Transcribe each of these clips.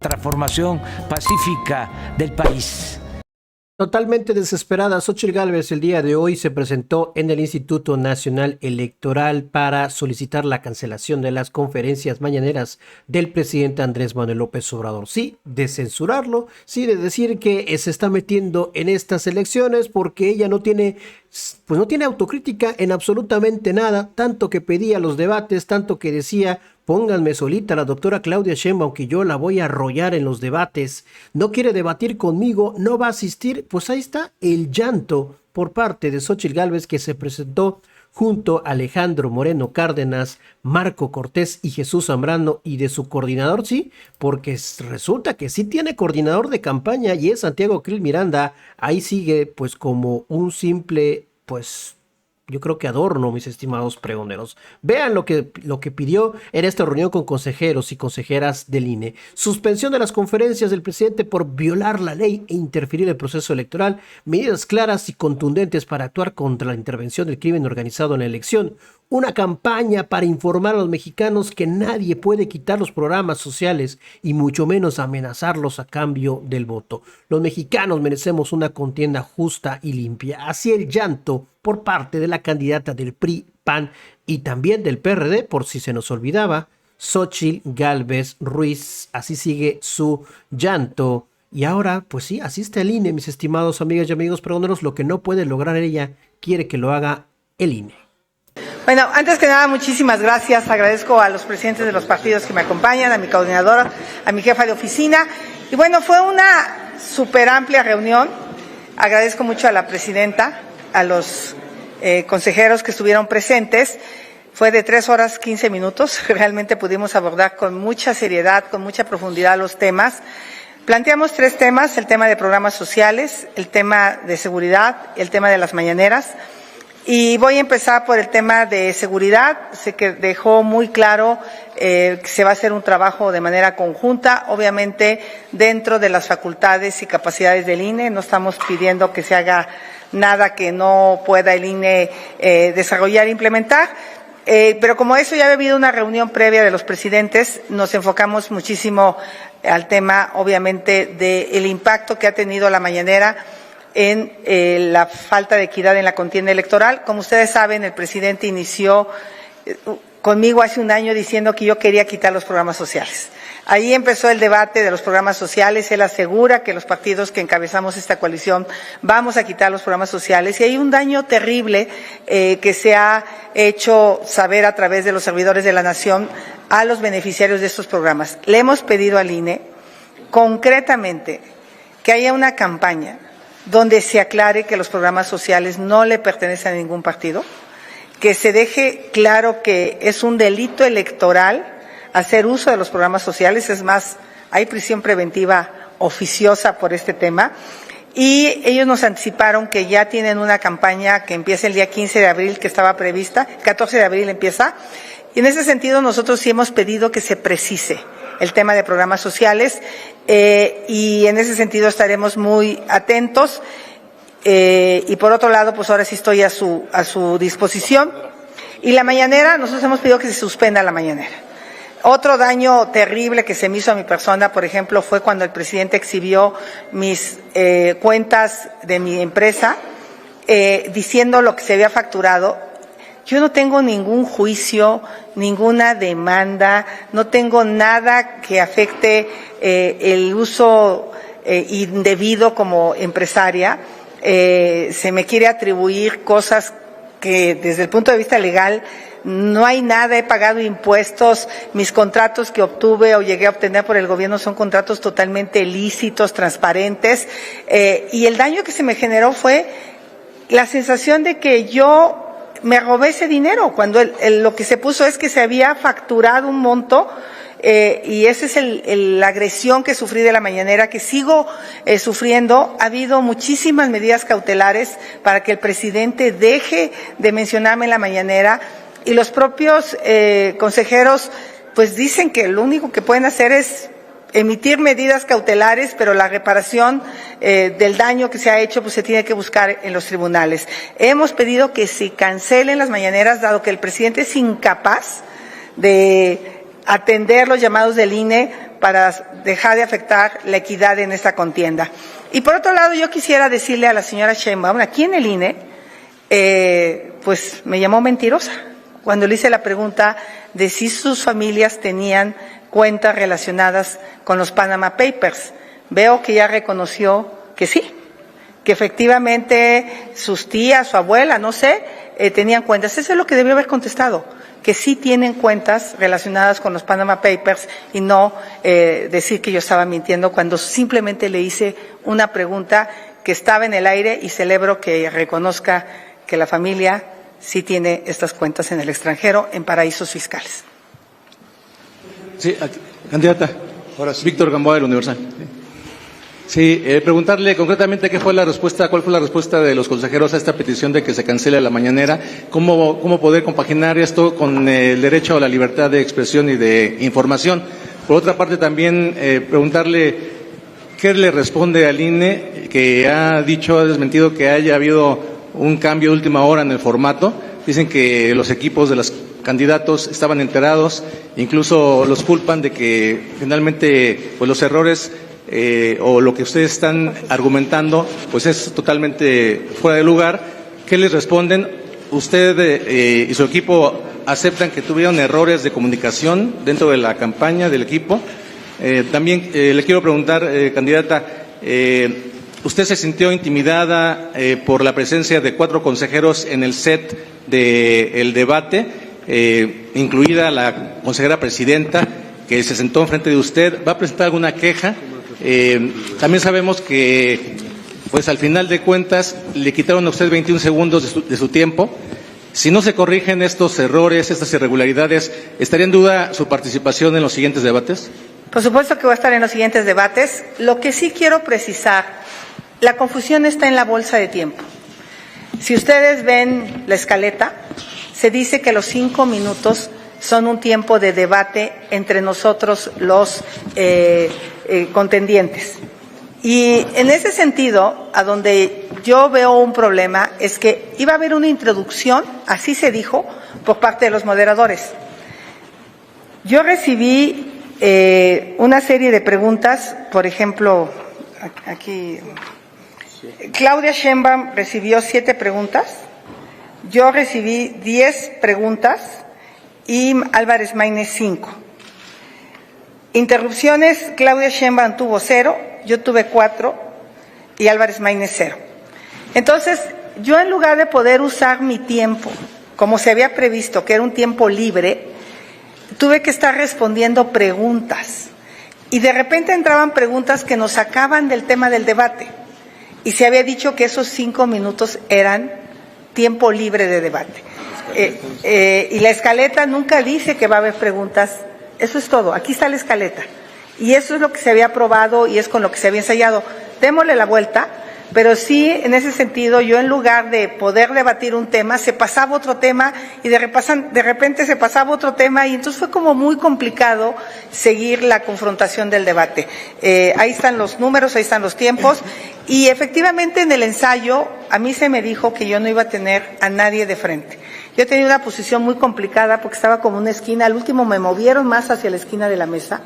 transformación pacífica del país. Totalmente desesperada, Xóchitl Gálvez el día de hoy se presentó en el Instituto Nacional Electoral para solicitar la cancelación de las conferencias mañaneras del presidente Andrés Manuel López Obrador. Sí, de censurarlo, sí, de decir que se está metiendo en estas elecciones porque ella no tiene autocrítica en absolutamente nada, tanto que pedía los debates, tanto que decía: pónganme solita la doctora Claudia Sheinbaum que yo la voy a arrollar en los debates, no quiere debatir conmigo, no va a asistir. Pues ahí está el llanto por parte de Xóchitl Gálvez, que se presentó junto a Alejandro Moreno Cárdenas, Marco Cortés y Jesús Zambrano, y de su coordinador, sí, porque resulta que sí tiene coordinador de campaña y es Santiago Krill Miranda. Ahí sigue pues como un simple, pues yo creo que adorno, mis estimados pregoneros. Vean lo que pidió en esta reunión con consejeros y consejeras del INE. Suspensión de las conferencias del presidente por violar la ley e interferir en el proceso electoral. Medidas claras y contundentes para actuar contra la intervención del crimen organizado en la elección. Una campaña para informar a los mexicanos que nadie puede quitar los programas sociales y mucho menos amenazarlos a cambio del voto. Los mexicanos merecemos una contienda justa y limpia. Así el llanto por parte de la candidata del PRI, PAN y también del PRD, por si se nos olvidaba, Xóchitl Gálvez Ruiz. Así sigue su llanto. Y ahora, pues sí, asiste el INE, mis estimados amigas y amigos pregoneros. Lo que no puede lograr ella, quiere que lo haga el INE. Bueno, antes que nada, muchísimas gracias. Agradezco a los presidentes de los partidos que me acompañan, a mi coordinadora, a mi jefa de oficina. Y bueno, fue una súper amplia reunión. Agradezco mucho a la presidenta, a los consejeros que estuvieron presentes. Fue de 3 horas 15 minutos. Realmente pudimos abordar con mucha seriedad, con mucha profundidad los temas. Planteamos 3 temas: el tema de programas sociales, el tema de seguridad, el tema de las mañaneras. Y voy a empezar por el tema de seguridad. Sé que dejó muy claro que se va a hacer un trabajo de manera conjunta, obviamente dentro de las facultades y capacidades del INE. No estamos pidiendo que se haga nada que no pueda el INE desarrollar e implementar. Pero como eso ya había habido una reunión previa de los presidentes, nos enfocamos muchísimo al tema, obviamente, del impacto que ha tenido la mañanera en la falta de equidad en la contienda electoral. Como ustedes saben, el presidente inició conmigo hace un año diciendo que yo quería quitar los programas sociales. Ahí empezó el debate de los programas sociales. Él asegura que los partidos que encabezamos esta coalición vamos a quitar los programas sociales. Y hay un daño terrible que se ha hecho saber a través de los servidores de la nación a los beneficiarios de estos programas. Le hemos pedido al INE concretamente que haya una campaña donde se aclare que los programas sociales no le pertenecen a ningún partido, que se deje claro que es un delito electoral hacer uso de los programas sociales. Es más, hay prisión preventiva oficiosa por este tema. Y ellos nos anticiparon que ya tienen una campaña que empieza el día 15 de abril, que estaba prevista, 14 de abril empieza. Y en ese sentido nosotros sí hemos pedido que se precise el tema de programas sociales, y en ese sentido estaremos muy atentos. Y por otro lado, pues ahora sí estoy a su disposición. Y la mañanera, nosotros hemos pedido que se suspenda la mañanera. Otro daño terrible que se me hizo a mi persona, por ejemplo, fue cuando el presidente exhibió mis cuentas de mi empresa, diciendo lo que se había facturado. Yo no tengo ningún juicio, ninguna demanda, no tengo nada que afecte el uso indebido como empresaria. Se me quiere atribuir cosas que desde el punto de vista legal no hay nada. He pagado impuestos. Mis contratos que obtuve o llegué a obtener por el gobierno son contratos totalmente lícitos, transparentes. Y el daño que se me generó fue la sensación de que yo me robé ese dinero, cuando lo que se puso es que se había facturado un monto, y esa es la agresión que sufrí de la mañanera, que sigo sufriendo. Ha habido muchísimas medidas cautelares para que el presidente deje de mencionarme en la mañanera, y los propios consejeros pues dicen que lo único que pueden hacer es emitir medidas cautelares, pero la reparación del daño que se ha hecho pues se tiene que buscar en los tribunales. Hemos pedido que se cancelen las mañaneras, dado que el presidente es incapaz de atender los llamados del INE para dejar de afectar la equidad en esta contienda. Y por otro lado, yo quisiera decirle a la señora Sheinbaum, aquí en el INE, pues me llamó mentirosa cuando le hice la pregunta de si sus familias tenían cuentas relacionadas con los Panama Papers. Veo que ya reconoció que sí, que efectivamente sus tías, su abuela, no sé, tenían cuentas. Eso es lo que debió haber contestado, que sí tienen cuentas relacionadas con los Panama Papers y no decir que yo estaba mintiendo cuando simplemente le hice una pregunta que estaba en el aire, y celebro que reconozca que la familia sí tiene estas cuentas en el extranjero, en paraísos fiscales. Sí, candidata. Ahora sí. Víctor Gamboa, del Universal. Sí, preguntarle concretamente cuál fue la respuesta de los consejeros a esta petición de que se cancele la mañanera, cómo poder compaginar esto con el derecho a la libertad de expresión y de información. Por otra parte, también preguntarle qué le responde al INE, que ha desmentido que haya habido un cambio de última hora en el formato. Dicen que los equipos de los candidatos estaban enterados, incluso los culpan de que finalmente pues los errores o lo que ustedes están argumentando pues es totalmente fuera de lugar. ¿Qué les responden? ¿Usted y su equipo aceptan que tuvieron errores de comunicación dentro de la campaña del equipo? También le quiero preguntar, candidata, ¿usted se sintió intimidada por la presencia de 4 consejeros en el set del debate, incluida la consejera presidenta que se sentó enfrente de usted? ¿Va a presentar alguna queja? También sabemos que, pues al final de cuentas, le quitaron a usted 21 segundos de su tiempo. Si no se corrigen estos errores, estas irregularidades, ¿estaría en duda su participación en los siguientes debates? Por supuesto que voy a estar en los siguientes debates. Lo que sí quiero precisar, la confusión está en la bolsa de tiempo. Si ustedes ven la escaleta, se dice que los 5 minutos son un tiempo de debate entre nosotros los contendientes. Y en ese sentido, a donde yo veo un problema es que iba a haber una introducción, así se dijo, por parte de los moderadores. Yo recibí una serie de preguntas, por ejemplo, aquí Claudia Sheinbaum recibió 7 preguntas, yo recibí 10 preguntas y Álvarez Maínez 5. Interrupciones, Claudia Sheinbaum tuvo 0, yo tuve 4 y Álvarez Maínez 0. Entonces, yo en lugar de poder usar mi tiempo, como se había previsto, que era un tiempo libre, tuve que estar respondiendo preguntas. Y de repente entraban preguntas que nos sacaban del tema del debate. Y se había dicho que esos 5 minutos eran tiempo libre de debate. Y la escaleta nunca dice que va a haber preguntas. Eso es todo. Aquí está la escaleta. Y eso es lo que se había aprobado y es con lo que se había ensayado. Démosle la vuelta, pero sí, en ese sentido, yo en lugar de poder debatir un tema, se pasaba otro tema y de repente se pasaba otro tema y entonces fue como muy complicado seguir la confrontación del debate. Ahí están los números, ahí están los tiempos y efectivamente en el ensayo a mí se me dijo que yo no iba a tener a nadie de frente. Yo tenía una posición muy complicada porque estaba como una esquina, al último me movieron más hacia la esquina de la mesa.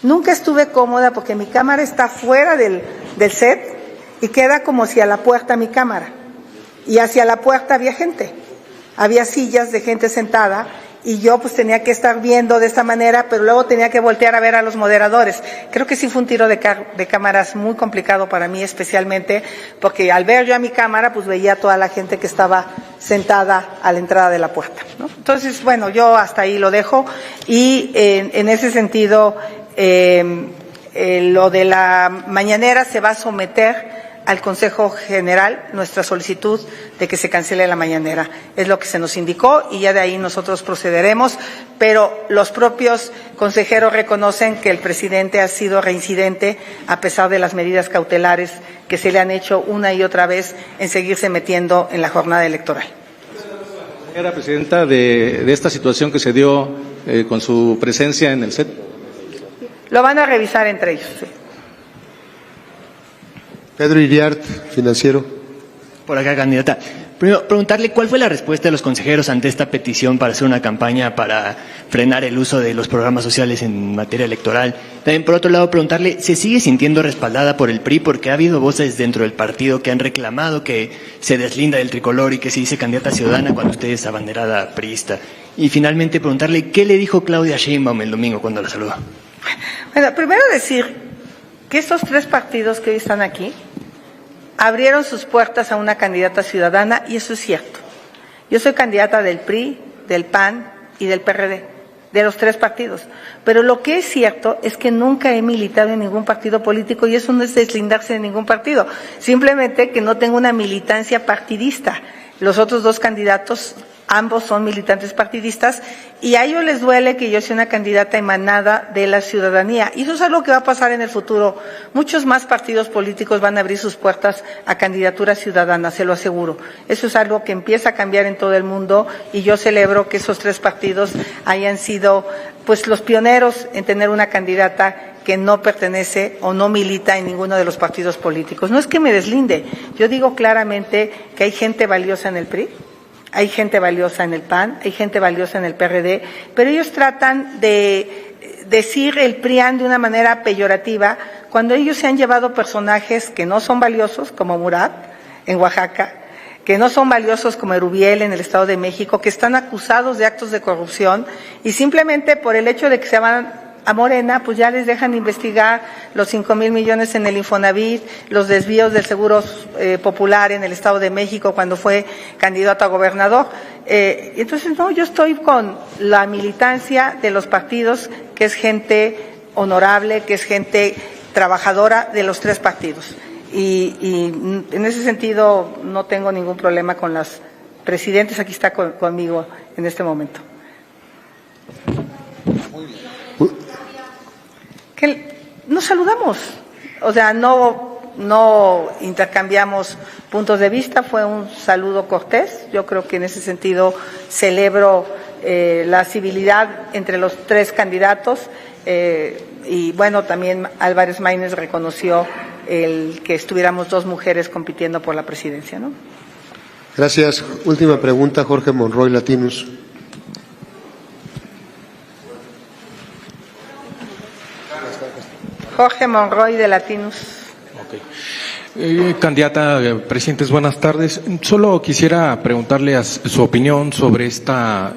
Nunca estuve cómoda porque mi cámara está fuera del set y queda como hacia la puerta mi cámara. Y hacia la puerta había gente, había sillas de gente sentada y yo pues tenía que estar viendo de esta manera, pero luego tenía que voltear a ver a los moderadores. Creo que sí fue un tiro de cámaras muy complicado para mí, especialmente porque al ver yo a mi cámara pues veía a toda la gente que estaba sentada a la entrada de la puerta, ¿no? Entonces, bueno, yo hasta ahí lo dejo y en ese sentido lo de la mañanera se va a someter al Consejo General nuestra solicitud de que se cancele la mañanera. Es lo que se nos indicó y ya de ahí nosotros procederemos, pero los propios consejeros reconocen que el presidente ha sido reincidente a pesar de las medidas cautelares que se le han hecho una y otra vez en seguirse metiendo en la jornada electoral. ¿Era presidenta de esta situación que se dio con su presencia en el set? Lo van a revisar entre ellos, sí. Pedro Iriart, Financiero. Por acá, candidata. Primero, preguntarle cuál fue la respuesta de los consejeros ante esta petición para hacer una campaña para frenar el uso de los programas sociales en materia electoral. También, por otro lado, preguntarle, ¿se sigue sintiendo respaldada por el PRI? Porque ha habido voces dentro del partido que han reclamado que se deslinda del tricolor y que se dice candidata ciudadana cuando usted es abanderada priista. Y finalmente, preguntarle, ¿qué le dijo Claudia Sheinbaum el domingo cuando la saludó? Bueno, primero decir que estos tres partidos que hoy están aquí abrieron sus puertas a una candidata ciudadana, y eso es cierto. Yo soy candidata del PRI, del PAN y del PRD, de los tres partidos. Pero lo que es cierto es que nunca he militado en ningún partido político, y eso no es deslindarse de ningún partido. Simplemente que no tengo una militancia partidista. Los otros dos candidatos, ambos son militantes partidistas, y a ellos les duele que yo sea una candidata emanada de la ciudadanía. Y eso es algo que va a pasar en el futuro. Muchos más partidos políticos van a abrir sus puertas a candidaturas ciudadanas, se lo aseguro. Eso es algo que empieza a cambiar en todo el mundo, y yo celebro que esos tres partidos hayan sido, pues, los pioneros en tener una candidata que no pertenece o no milita en ninguno de los partidos políticos. No es que me deslinde, yo digo claramente que hay gente valiosa en el PRI, hay gente valiosa en el PAN, hay gente valiosa en el PRD, pero ellos tratan de decir el PRIAN de una manera peyorativa cuando ellos se han llevado personajes que no son valiosos, como Murat en Oaxaca, que no son valiosos como Erubiel en el Estado de México, que están acusados de actos de corrupción, y simplemente por el hecho de que se van a Morena, pues ya les dejan investigar los 5,000 millones en el Infonavit, los desvíos del Seguro Popular en el Estado de México cuando fue candidato a gobernador. Entonces, no, yo estoy con la militancia de los partidos, que es gente honorable, que es gente trabajadora de los tres partidos. Y en ese sentido no tengo ningún problema con las presidentes. Aquí está conmigo en este momento. Que nos saludamos, o sea, no intercambiamos puntos de vista, fue un saludo cortés. Yo creo que en ese sentido celebro la civilidad entre los tres candidatos, y bueno, también Álvarez Maínez reconoció el que estuviéramos dos mujeres compitiendo por la presidencia, ¿no? Gracias. Última pregunta, Jorge Monroy, Latinus. Jorge Monroy, de Latinus. Candidata, presidentes, buenas tardes. Solo quisiera preguntarle su opinión sobre esta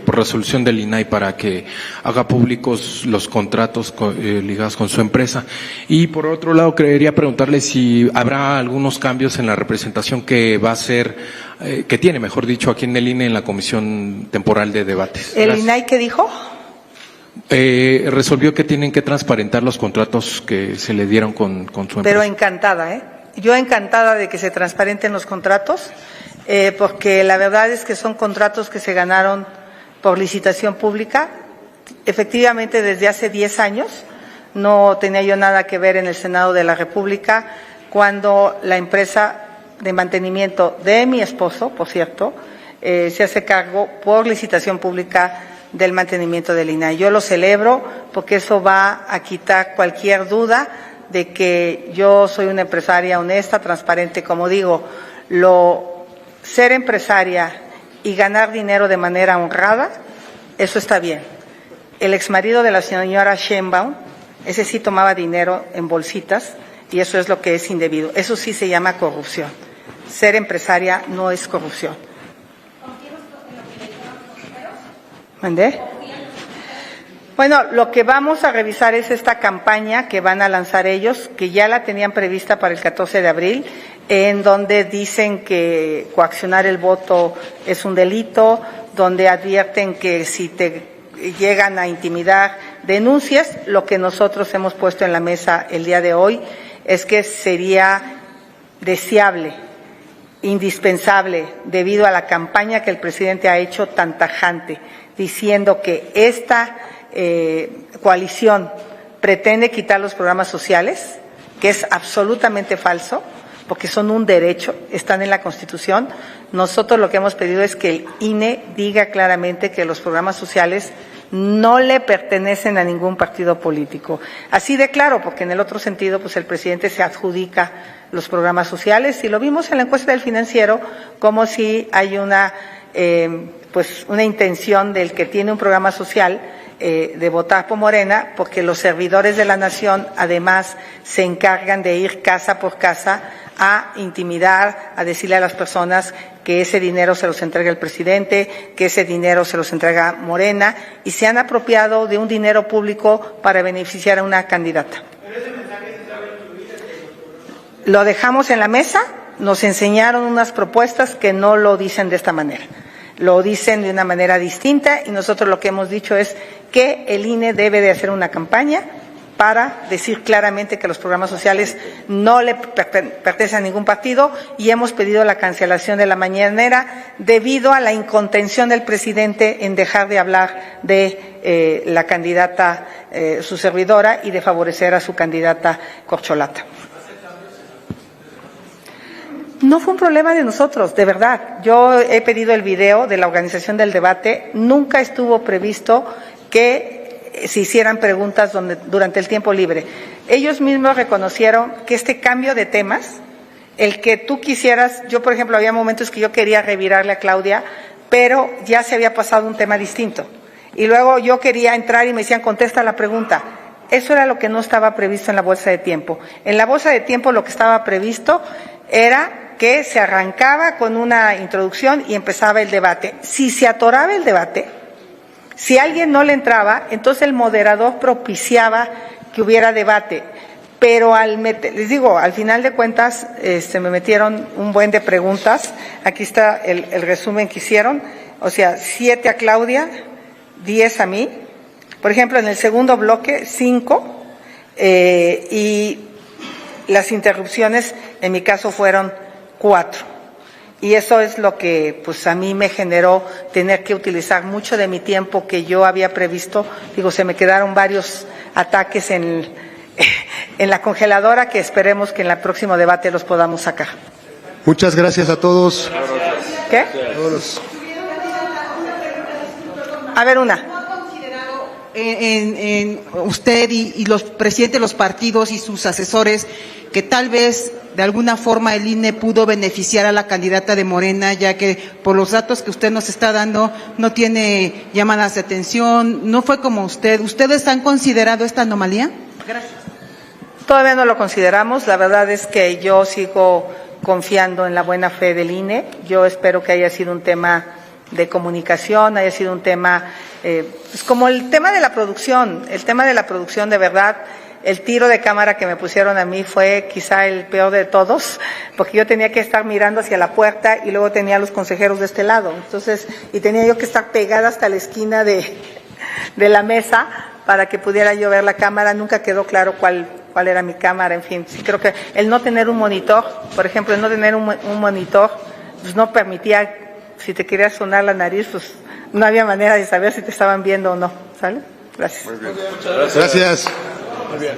resolución del INAI para que haga públicos los contratos ligados con su empresa. Y por otro lado, quería preguntarle si habrá algunos cambios en la representación que va a ser, que tiene, mejor dicho, aquí en el INE en la Comisión Temporal de Debates. ¿El INAI qué dijo? Resolvió que tienen que transparentar los contratos que se le dieron con su empresa. Pero encantada, yo encantada de que se transparenten los contratos, porque la verdad es que son contratos que se ganaron por licitación pública. Efectivamente, desde hace 10 años no tenía yo nada que ver en el Senado de la República, cuando la empresa de mantenimiento de mi esposo, por cierto, se hace cargo por licitación pública del mantenimiento del INAI. Yo lo celebro porque eso va a quitar cualquier duda de que yo soy una empresaria honesta, transparente. Como digo, ser empresaria y ganar dinero de manera honrada, eso está bien. El exmarido de la señora Sheinbaum, ese sí tomaba dinero en bolsitas, y eso es lo que es indebido. Eso sí se llama corrupción. Ser empresaria no es corrupción. ¿Mandé? Bueno, lo que vamos a revisar es esta campaña que van a lanzar ellos, que ya la tenían prevista para el 14 de abril, en donde dicen que coaccionar el voto es un delito, donde advierten que si te llegan a intimidar, denuncias. Lo que nosotros hemos puesto en la mesa el día de hoy es que sería deseable, indispensable, debido a la campaña que el presidente ha hecho tan tajante, diciendo que esta coalición pretende quitar los programas sociales, que es absolutamente falso, porque son un derecho, están en la Constitución. Nosotros lo que hemos pedido es que el INE diga claramente que los programas sociales no le pertenecen a ningún partido político. Así de claro, porque en el otro sentido, pues el presidente se adjudica los programas sociales, y lo vimos en la encuesta del Financiero, como si hay una intención del que tiene un programa social de votar por Morena, porque los servidores de la nación además se encargan de ir casa por casa a intimidar, a decirle a las personas que ese dinero se los entrega el presidente, que ese dinero se los entrega Morena, y se han apropiado de un dinero público para beneficiar a una candidata. Lo dejamos en la mesa, nos enseñaron unas propuestas que no lo dicen de esta manera, lo dicen de una manera distinta, y nosotros lo que hemos dicho es que el INE debe de hacer una campaña para decir claramente que los programas sociales no le pertenecen a ningún partido, y hemos pedido la cancelación de la mañanera debido a la incontención del presidente en dejar de hablar de la candidata, su servidora, y de favorecer a su candidata corcholata. No fue un problema de nosotros, de verdad. Yo he pedido el video de la organización del debate. Nunca estuvo previsto que se hicieran preguntas durante el tiempo libre. Ellos mismos reconocieron que este cambio de temas, el que tú quisieras, yo por ejemplo había momentos que yo quería revirarle a Claudia, pero ya se había pasado un tema distinto. Y luego yo quería entrar y me decían, contesta la pregunta. Eso era lo que no estaba previsto en la bolsa de tiempo. En la bolsa de tiempo lo que estaba previsto era que se arrancaba con una introducción y empezaba el debate. Si se atoraba el debate, si alguien no le entraba, entonces el moderador propiciaba que hubiera debate. Pero les digo, al final de cuentas, me metieron un buen de preguntas. Aquí está el resumen que hicieron. O sea, 7 a Claudia, 10 a mí. Por ejemplo, en el segundo bloque, 5. Y las interrupciones, en mi caso, fueron 4. Y eso es lo que pues a mí me generó tener que utilizar mucho de mi tiempo que yo había previsto. Digo, se me quedaron varios ataques en la congeladora, que esperemos que en el próximo debate los podamos sacar. Muchas gracias a todos. ¿Qué? A ver, una. En usted y los presidentes de los partidos y sus asesores, que tal vez de alguna forma el INE pudo beneficiar a la candidata de Morena, ya que por los datos que usted nos está dando no tiene llamadas de atención, no fue como usted. ¿Ustedes han considerado esta anomalía? Gracias. Todavía no lo consideramos. La verdad es que yo sigo confiando en la buena fe del INE. Yo espero que haya sido un tema de comunicación, haya sido un tema, pues como el tema de la producción. El tema de la producción, de verdad, el tiro de cámara que me pusieron a mí fue quizá el peor de todos, porque yo tenía que estar mirando hacia la puerta y luego tenía a los consejeros de este lado. Entonces, y tenía yo que estar pegada hasta la esquina de la mesa para que pudiera yo ver la cámara. Nunca quedó claro cuál era mi cámara. En fin, sí, creo que el no tener un monitor, por ejemplo, el no tener un monitor, pues no permitía, si te querías sonar la nariz, pues no había manera de saber si te estaban viendo o no. ¿Sale? Gracias. Gracias. Muy bien.